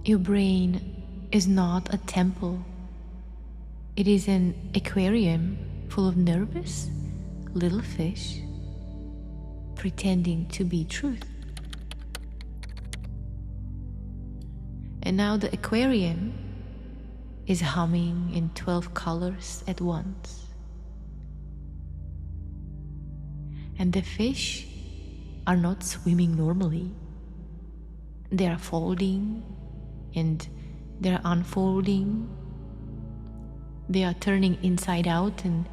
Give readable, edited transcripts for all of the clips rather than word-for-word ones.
Your brain is not a temple. It is an aquarium full of nervous little fish pretending to be truth. And now the aquarium is humming in 12 colors at once. And the fish are not swimming normally. They are folding and they are unfolding. They are turning inside out and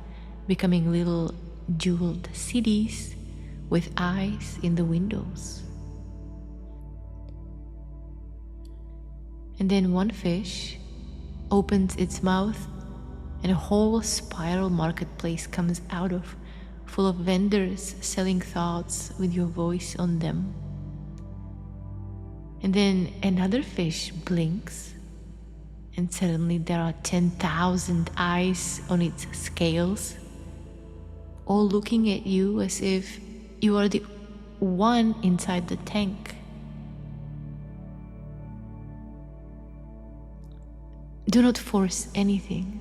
becoming little jeweled cities with eyes in the windows. And then one fish opens its mouth and a whole spiral marketplace comes out of, full of vendors selling thoughts with your voice on them. And then another fish blinks, and suddenly there are 10,000 eyes on its scales, all looking at you as if you are the one inside the tank. Do not force anything,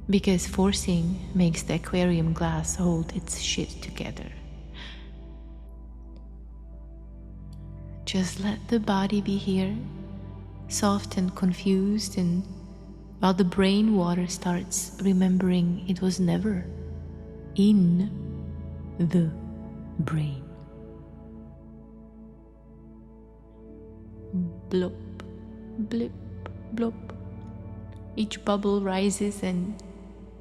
because forcing makes the aquarium glass hold its shit together. Just let the body be here, soft and confused, and while the brain water starts remembering it was never in the brain. Blop, blip, blop. Each bubble rises and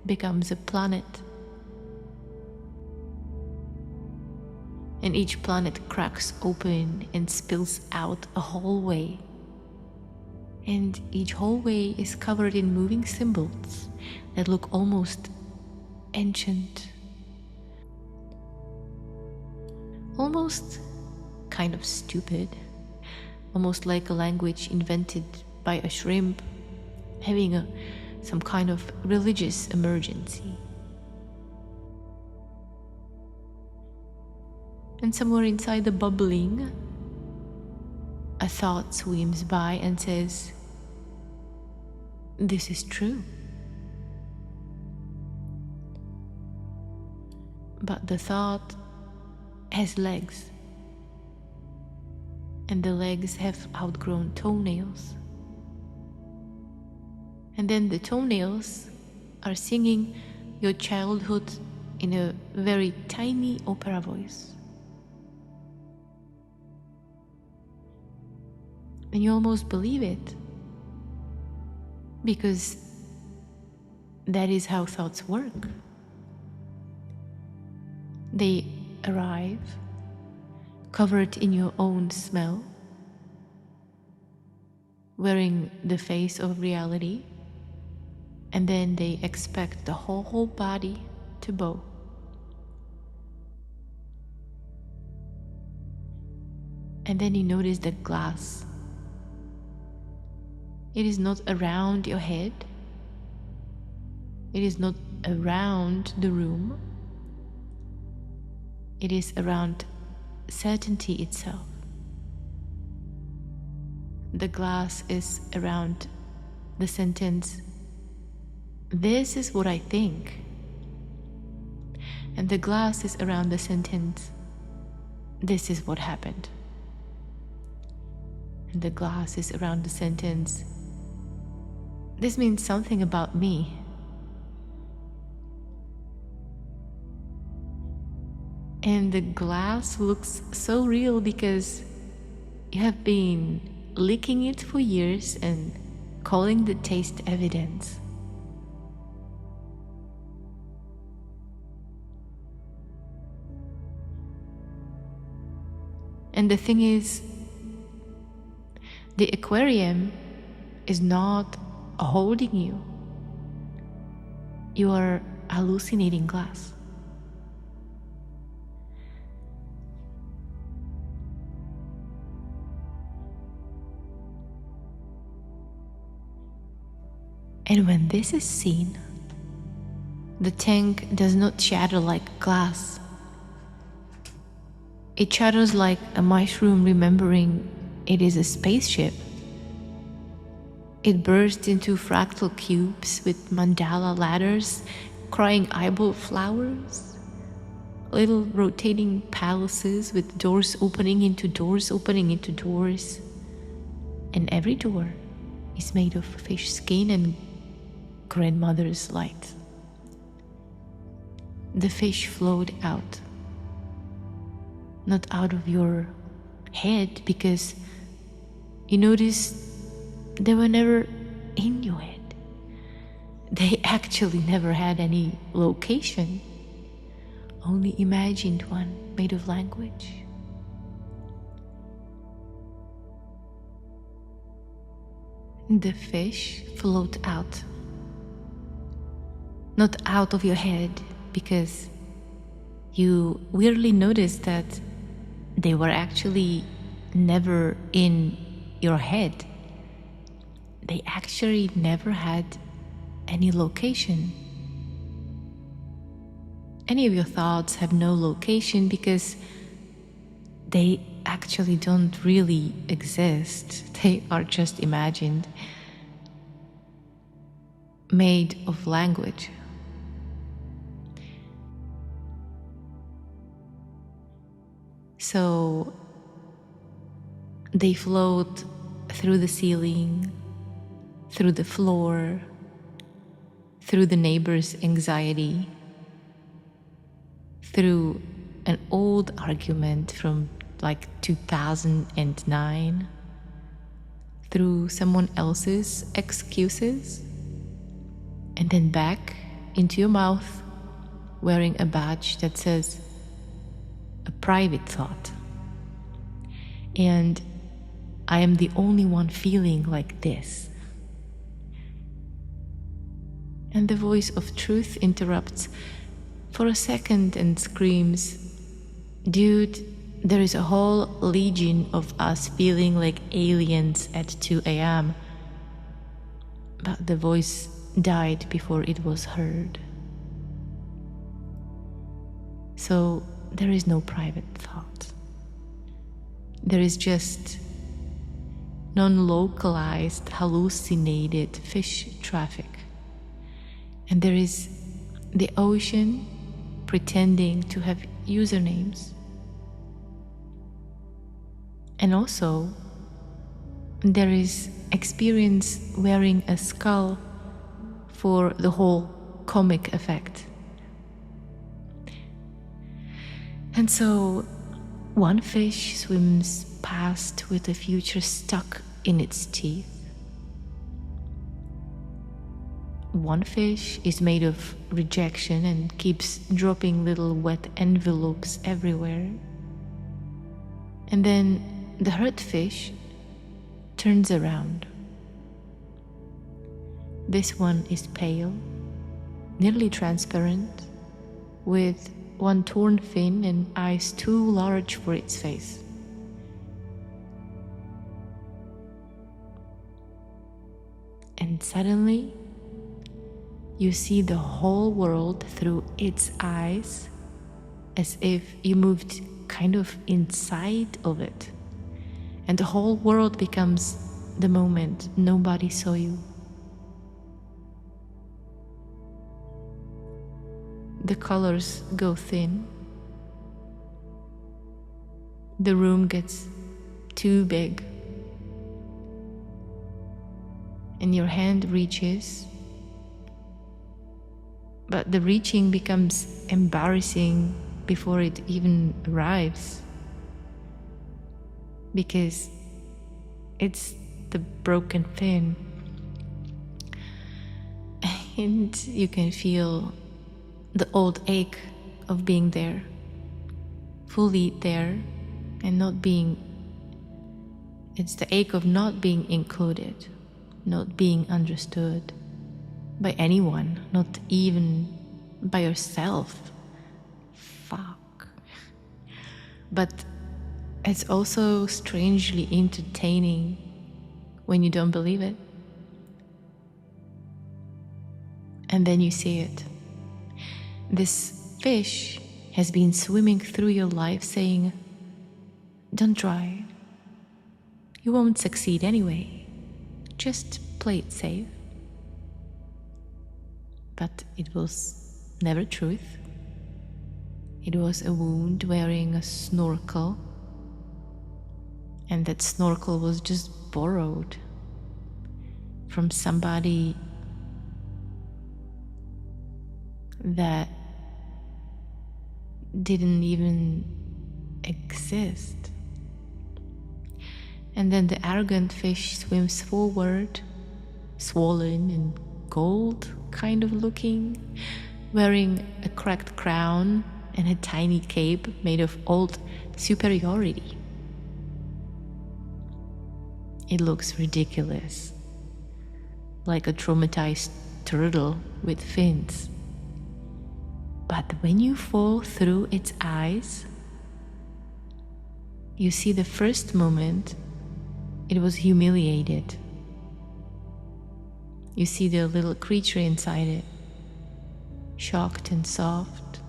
becomes a planet. And each planet cracks open and spills out a hallway. And each hallway is covered in moving symbols that look almost ancient. Almost kind of stupid. Almost like a language invented by a shrimp having some kind of religious emergency. And somewhere inside the bubbling, a thought swims by and says, "This is true." But the thought has legs, and the legs have outgrown toenails. And then the toenails are singing your childhood in a very tiny opera voice. And you almost believe it, because that is how thoughts work. They arrive covered in your own smell, wearing the face of reality, and then they expect the whole body to bow. And then you notice that glass. It is not around your head. It is not around the room. It is around certainty itself. The glass is around the sentence, "This is what I think." And the glass is around the sentence, "This is what happened." And the glass is around the sentence, "This means something about me." And the glass looks so real because you have been licking it for years and calling the taste evidence. And the thing is, the aquarium is not holding you. You are hallucinating glass. And when this is seen, the tank does not shatter like glass. It shatters like a mushroom remembering it is a spaceship it burst into fractal cubes with mandala ladders, crying eyeball flowers, little rotating palaces with doors opening into doors opening into doors. And every door is made of fish skin and grandmother's light. The fish flowed out, not out of your head, because you notice they were never in your head. They actually never had any location, only imagined one made of language. The fish float out, not out of your head, because you weirdly noticed that they were actually never in your head. They actually never had any location. Any of your thoughts have no location because they actually don't really exist. They are just imagined, made of language. So they float through the ceiling, through the floor, through the neighbor's anxiety, through an old argument from like 2009, through someone else's excuses, and then back into your mouth wearing a badge that says a private thought. And I am the only one feeling like this. And the voice of truth interrupts for a second and screams, "Dude, there is a whole legion of us feeling like aliens at 2 a.m. But the voice died before it was heard. So there is no private thought. There is just non-localized, hallucinated fish traffic. And there is the ocean pretending to have usernames. And also, there is experience wearing a skull for the whole comic effect. And so, one fish swims past with the future stuck in its teeth. One fish is made of rejection and keeps dropping little wet envelopes everywhere. And then the hurt fish turns around. This one is pale, nearly transparent, with one torn fin and eyes too large for its face. And suddenly, you see the whole world through its eyes, as if you moved kind of inside of it. And the whole world becomes the moment nobody saw you. The colors go thin. The room gets too big. And your hand reaches, but the reaching becomes embarrassing before it even arrives, because it's the broken fin, and you can feel the old ache of being there, fully there, and not being. It's the ache of not being included, not being understood by anyone, not even by yourself. Fuck. But it's also strangely entertaining when you don't believe it. And then you see it. This fish has been swimming through your life saying, "Don't try. You won't succeed anyway. Just play it safe. But it was never truth. It was a wound wearing a snorkel, and that snorkel was just borrowed from somebody that didn't even exist. And then the arrogant fish swims forward, swollen and gold kind of looking, wearing a cracked crown and a tiny cape made of old superiority. It looks ridiculous, like a traumatized turtle with fins. But when you fall through its eyes, you see the first moment it was humiliated. You see the little creature inside it, shocked and soft,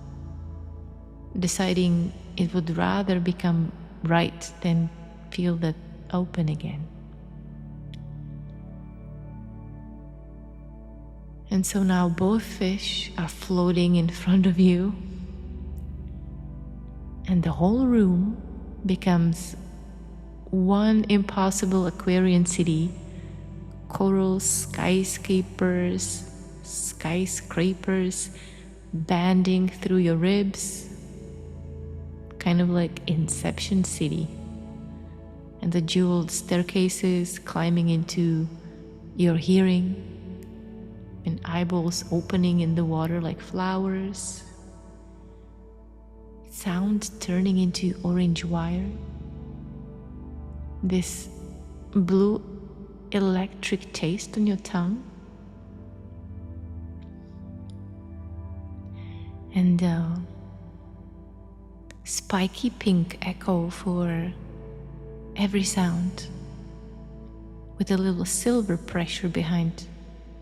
deciding it would rather become right than feel that open again. And so now both fish are floating in front of you, and the whole room becomes one impossible Aquarian city, coral skyscrapers banding through your ribs, kind of like Inception City, and the jeweled staircases climbing into your hearing, and eyeballs opening in the water like flowers, sound turning into orange wire, this blue electric taste on your tongue, and spiky pink echo for every sound, with a little silver pressure behind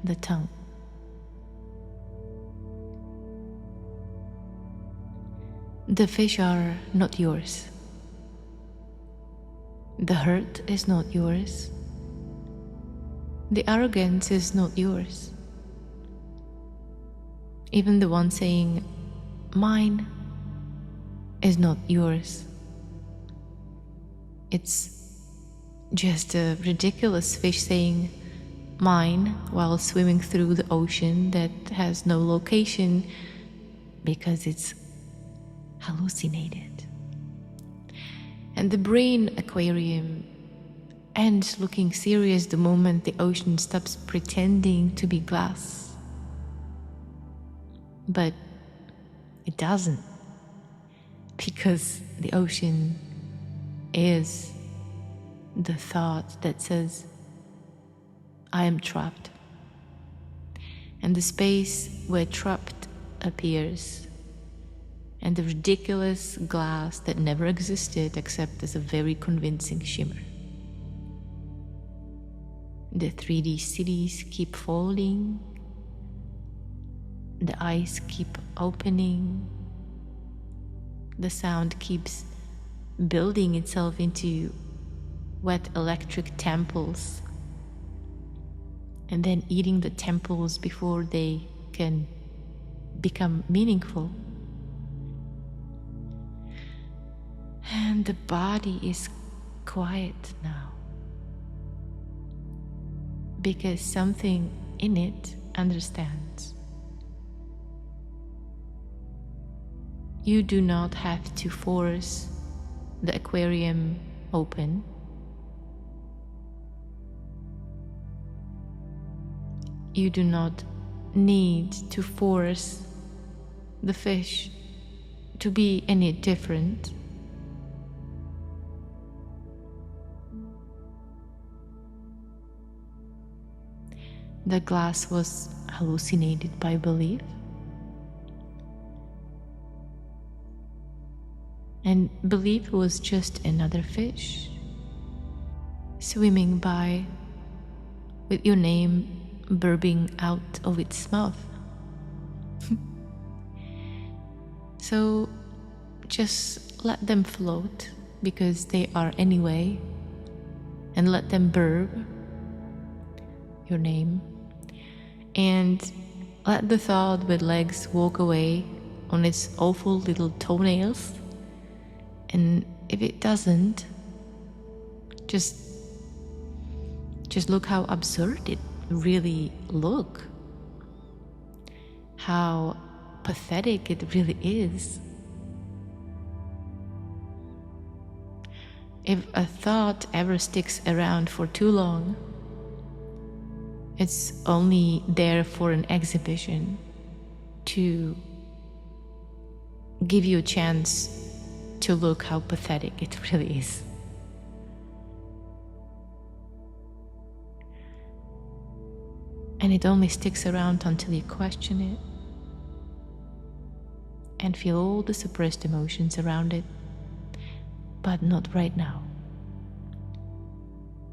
the tongue. The fish are not yours. The hurt is not yours. The arrogance is not yours. Even the one saying, "Mine," is not yours. It's just a ridiculous fish saying, "Mine," while swimming through the ocean that has no location because it's hallucinated. And the brain aquarium ends looking serious the moment the ocean stops pretending to be glass. But it doesn't, because the ocean is the thought that says, "I am trapped." And the space where trapped appears, and the ridiculous glass that never existed except as a very convincing shimmer. The 3D cities keep folding, the eyes keep opening, the sound keeps building itself into wet electric temples, and then eating the temples before they can become meaningful. And the body is quiet now, because something in it understands. You do not have to force the aquarium open. You do not need to force the fish to be any different. The glass was hallucinated by belief, and belief was just another fish swimming by with your name burbling out of its mouth. So just let them float, because they are anyway, and let them burb. your name, and let the thought with legs walk away on its awful little toenails. And if it doesn't, just look how absurd it really look, how pathetic it really is. If a thought ever sticks around for too long, it's only there for an exhibition to give you a chance to look how pathetic it really is. And it only sticks around until you question it and feel all the suppressed emotions around it. But not right now.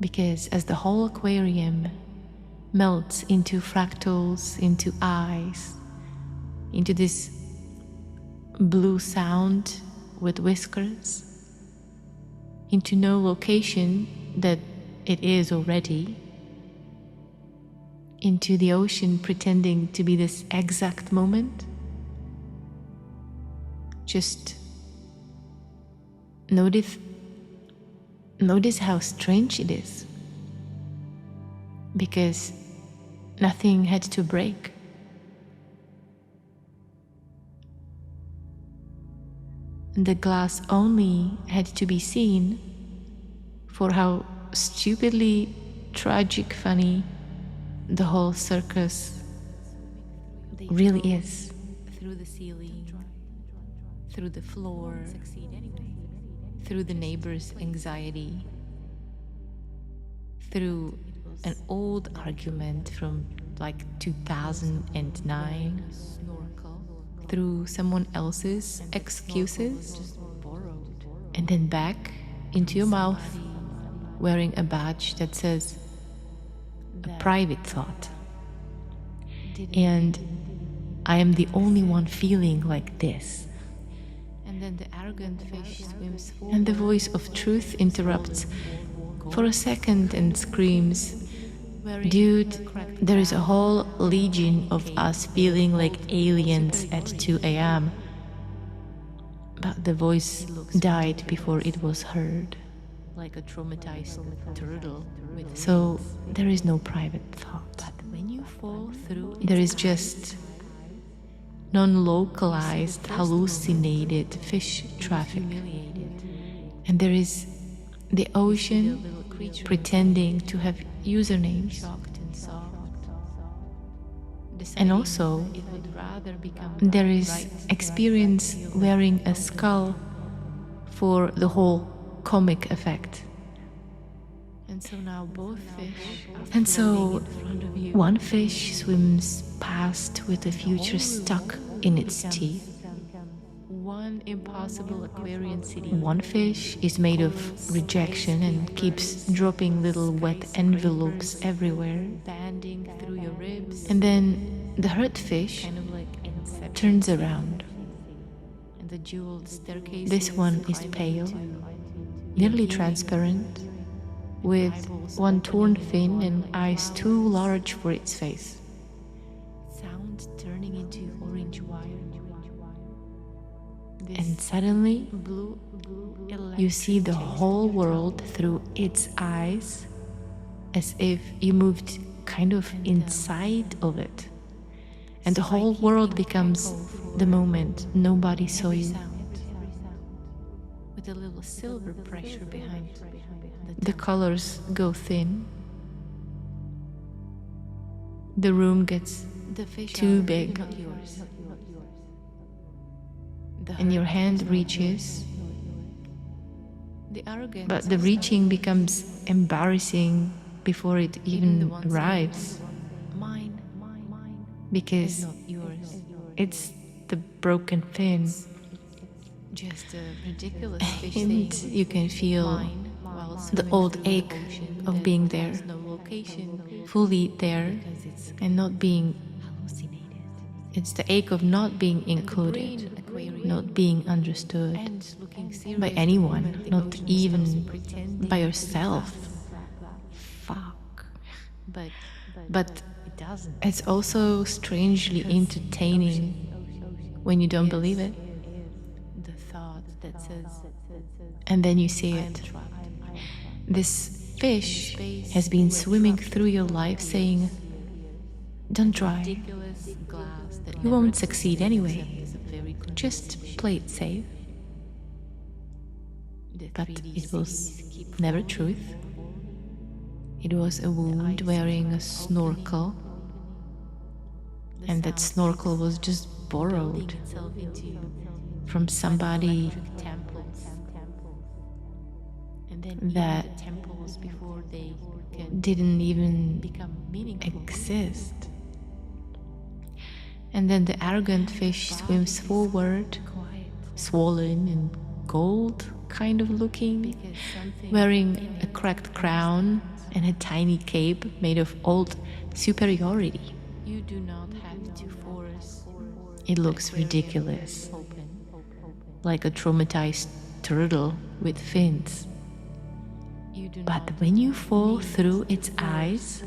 Because as the whole aquarium melts into fractals, into eyes, into this blue sound with whiskers, into no location that it is already, into the ocean pretending to be this exact moment, just notice how strange it is, because nothing had to break. The glass only had to be seen for how stupidly tragic funny the whole circus really is. Through the ceiling, through the floor, through the neighbor's anxiety, through an old argument from like 2009, through someone else's excuses, and then back into your mouth wearing a badge that says a private thought. And I am the only one feeling like this. And then the arrogant fish swims forward, and the voice of truth interrupts for a second and screams, "Dude, there is a whole legion of us feeling like aliens at 2 a.m. But the voice died before it was heard, like a traumatized turtle. So there is no private thought. But when you fall through, there is just non-localized, hallucinated fish traffic. And there is the ocean pretending to have usernames. And also, there is experience wearing a skull for the whole comic effect. And so now both fish. And so one fish swims past with the future stuck in its teeth. One impossible Aquarian city. One fish is made of rejection and keeps dropping little wet envelopes everywhere, banding through your ribs. And then the hurt fish turns around. And the jeweled staircase. This one is pale, nearly transparent, with one torn fin and eyes too large for its face. Sound turning into orange wire. And suddenly, you see the whole world through its eyes, as if you moved kind of inside of it. And the whole world becomes the moment nobody saw you. With a little silver pressure behind. The colors go thin. The room gets too big. And your hand reaches, but the reaching becomes embarrassing before it even arrives, because it's the broken fin, and you can feel the old ache of being there, fully there, and not being. It's the ache of not being included, not being understood by anyone, not even by yourself. Fuck. But it's also strangely entertaining when you don't believe it. And then you see it. This fish has been swimming through your life saying, don't try. You won't succeed anyway. Just play it safe. But it was never truth. It was a wound wearing a snorkel, and that snorkel was just borrowed from somebody that didn't even exist. And then the arrogant fish swims forward, swollen and gold kind of looking, wearing a cracked crown and a tiny cape made of old superiority. It looks ridiculous, like a traumatized turtle with fins. But when you fall through its eyes,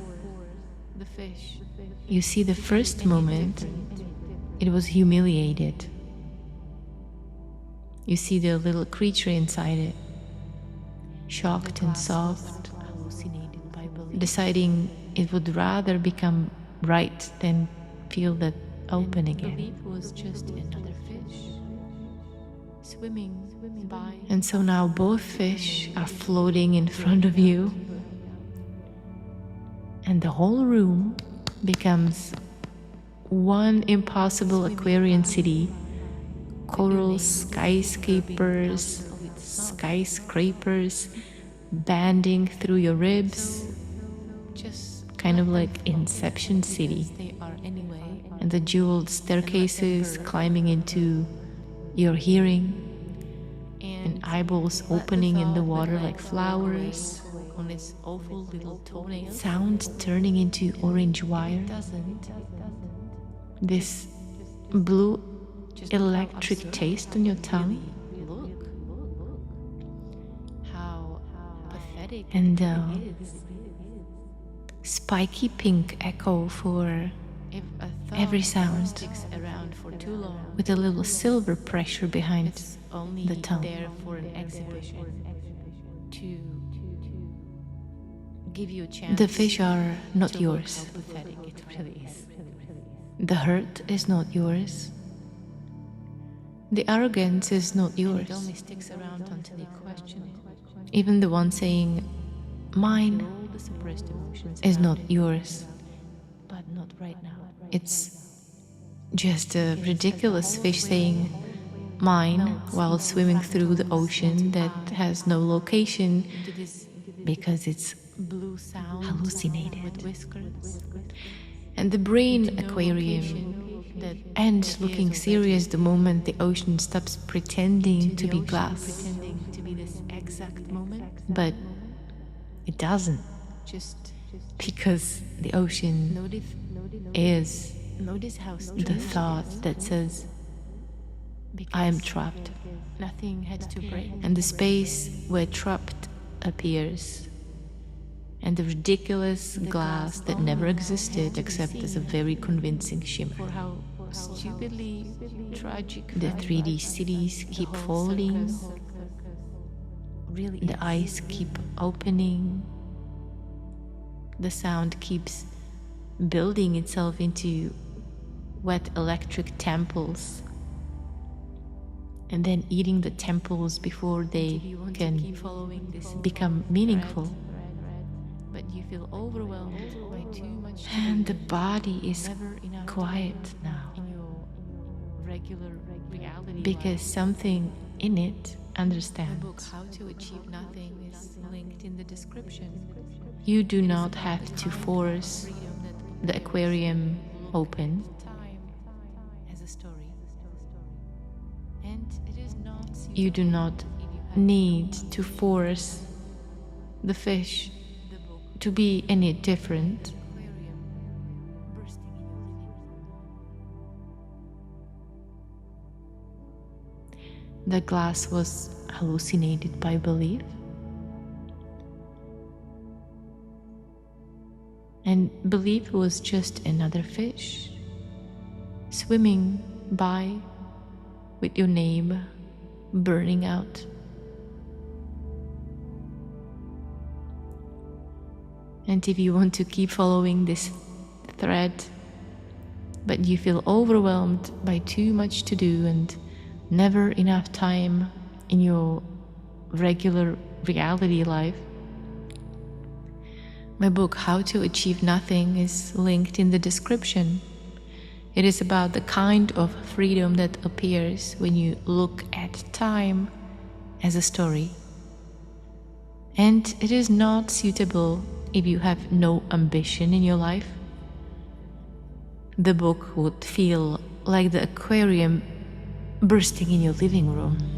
you see the first moment it was humiliated. You see the little creature inside it, shocked and soft, deciding it would rather become right than feel that open again. And so now both fish are floating in front of you, and the whole room becomes one impossible Aquarian city. Coral skyscrapers banding through your ribs, kind of like Inception City, and the jeweled staircases climbing into your hearing, and eyeballs opening in the water like flowers, sound turning into orange wire, this blue electric taste on your tongue, and spiky pink echo for every sound, with a little silver pressure behind the tongue. The fish are not yours. The hurt is not yours. The arrogance is not yours. Even the one saying, mine, is not yours. It's just a ridiculous fish saying, mine, while swimming through the ocean that has no location because it's hallucinated. And the brain aquarium ends looking serious the moment the ocean stops pretending to be glass. But it doesn't, because the ocean is the thought that says, I am trapped, and the space where trapped appears, and the ridiculous glass that never existed except as a very convincing shimmer. The 3D cities keep falling, the eyes keep opening, the sound keeps building itself into wet electric temples, and then eating the temples before they can become meaningful. But you feel overwhelmed by too much, and the body is quiet now because something in it understands. The book How to Achieve Nothing is linked in the description. You do not have to force the aquarium open. You do not need to force the fish to be any different. The glass was hallucinated by belief. and believe it was just another fish swimming by with your name burning out. And if you want to keep following this thread, but you feel overwhelmed by too much to do and never enough time in your regular reality life, my book How to Achieve Nothing is linked in the description. It is about the kind of freedom that appears when you look at time as a story. And it is not suitable if you have no ambition in your life. The book would feel like the aquarium bursting in your living room.